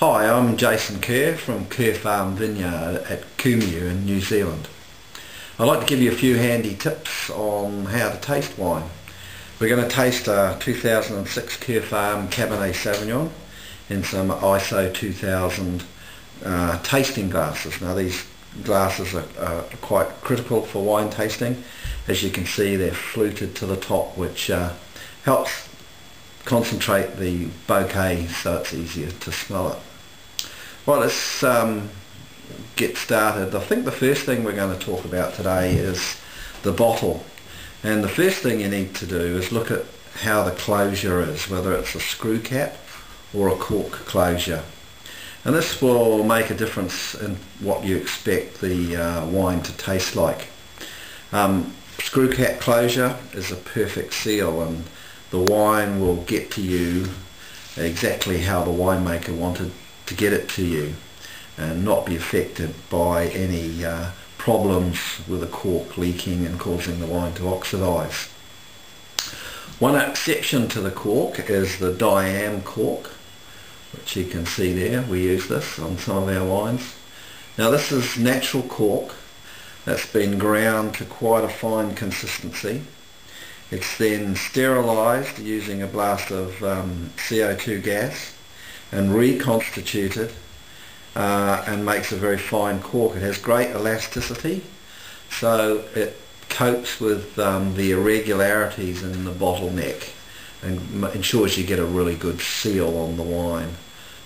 Hi, I'm Jaison Kerr from Kerr Farm Vineyard at Kumeu in New Zealand. I'd like to give you a few handy tips on how to taste wine. We're going to taste a 2006 Kerr Farm Cabernet Sauvignon in some ISO 2000 tasting glasses. Now these glasses are quite critical for wine tasting. As you can see, they're fluted to the top, which helps concentrate the bouquet so it's easier to smell it. Well, let's get started. I think the first thing we're going to talk about today is the bottle. And the first thing you need to do is look at how the closure is, whether it's a screw cap or a cork closure. And this will make a difference in what you expect the wine to taste like. Screw cap closure is a perfect seal, and the wine will get to you exactly how the winemaker wanted to get it to you and not be affected by any problems with the cork leaking and causing the wine to oxidize. One exception to the cork is the diam cork, which you can see there. We use this on some of our wines. Now this is natural cork that's been ground to quite a fine consistency. It's then sterilised using a blast of CO2 gas and reconstituted and makes a very fine cork. It has great elasticity, so it copes with the irregularities in the bottleneck and ensures you get a really good seal on the wine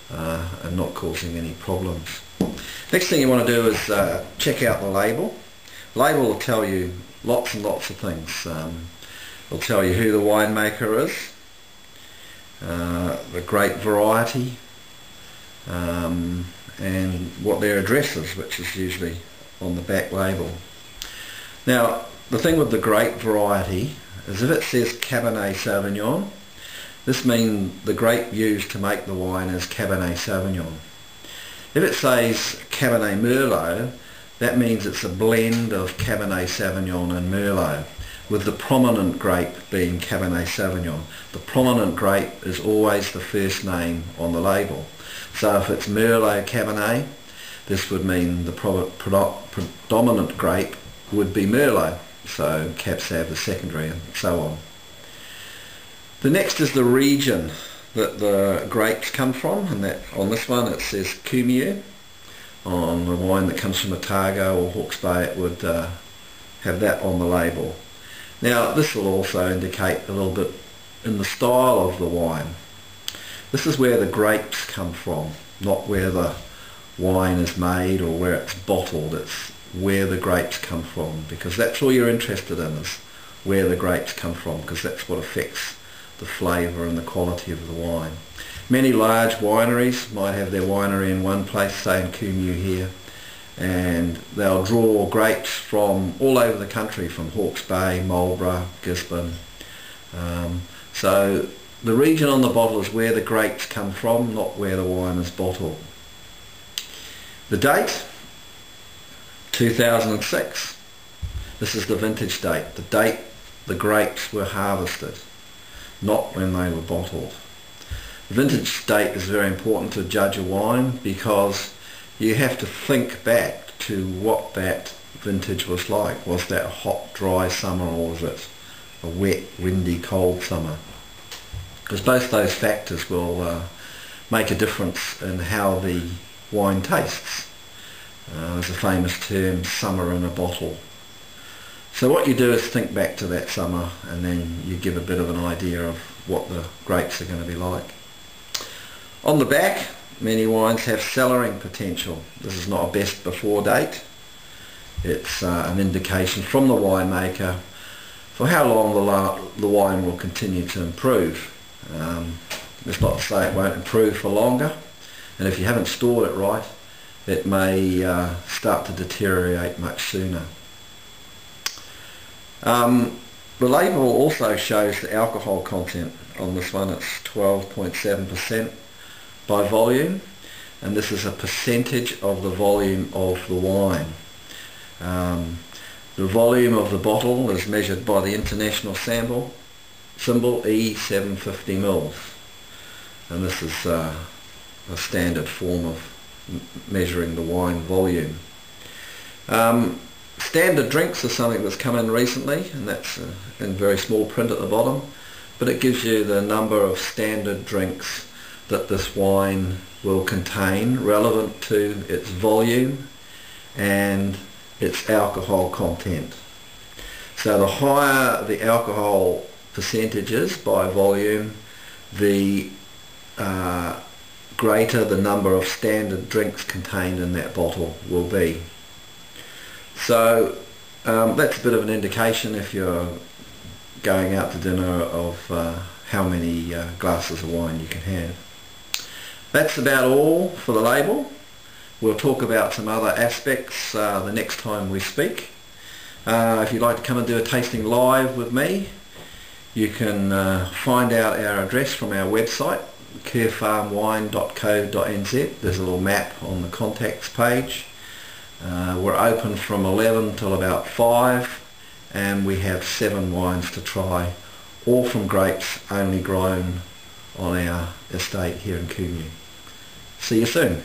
and not causing any problems. Next thing you want to do is check out the label. The label will tell you lots and lots of things. It'll tell you who the winemaker is, the grape variety, and what their address is, which is usually on the back label. Now the thing with the grape variety is if it says Cabernet Sauvignon, this means the grape used to make the wine is Cabernet Sauvignon. If it says Cabernet Merlot, that means it's a blend of Cabernet Sauvignon and Merlot, with the prominent grape being Cabernet Sauvignon. The prominent grape is always the first name on the label. So if it's Merlot Cabernet, this would mean the predominant grape would be Merlot. So Cab Sav is secondary, and so on. The next is the region that the grapes come from, and that on this one it says Kumeu. On the wine that comes from Otago or Hawke's Bay, it would have that on the label. Now this will also indicate a little bit in the style of the wine. This is where the grapes come from, not where the wine is made or where it's bottled. It's where the grapes come from, because that's all you're interested in, is where the grapes come from, because that's what affects the flavour and the quality of the wine. Many large wineries might have their winery in one place, say in Kumeu here, and they'll draw grapes from all over the country, from Hawke's Bay, Marlborough, Gisborne. So the region on the bottle is where the grapes come from, not where the wine is bottled. The date, 2006. This is the vintage date, the date the grapes were harvested, not when they were bottled. The vintage date is very important to judge a wine, because you have to think back to what that vintage was like. Was that a hot, dry summer, or was it a wet, windy, cold summer? Because both those factors will make a difference in how the wine tastes. There's a famous term, summer in a bottle. So what you do is think back to that summer, and then you give a bit of an idea of what the grapes are going to be like. On the back, many wines have cellaring potential. This is not a best before date. It's an indication from the winemaker for how long the wine will continue to improve. It's not to say it won't improve for longer, and if you haven't stored it right, it may start to deteriorate much sooner. The label also shows the alcohol content. On this one it's 12.7% by volume, and this is a percentage of the volume of the wine. The volume of the bottle is measured by the international symbol E750 mils, and this is a standard form of measuring the wine volume. Standard drinks are something that's come in recently, and that's in very small print at the bottom, but it gives you the number of standard drinks that this wine will contain relevant to its volume and its alcohol content. So the higher the alcohol percentages by volume, the greater the number of standard drinks contained in that bottle will be. So that's a bit of an indication, if you're going out to dinner, of how many glasses of wine you can have. That's about all for the label. We'll talk about some other aspects the next time we speak. If you'd like to come and do a tasting live with me, you can find out our address from our website, kerrfarmwine.co.nz. There's a little map on the contacts page. We're open from 11 till about 5, and we have 7 wines to try, all from grapes only grown on our estate here in Kumeu. See you soon.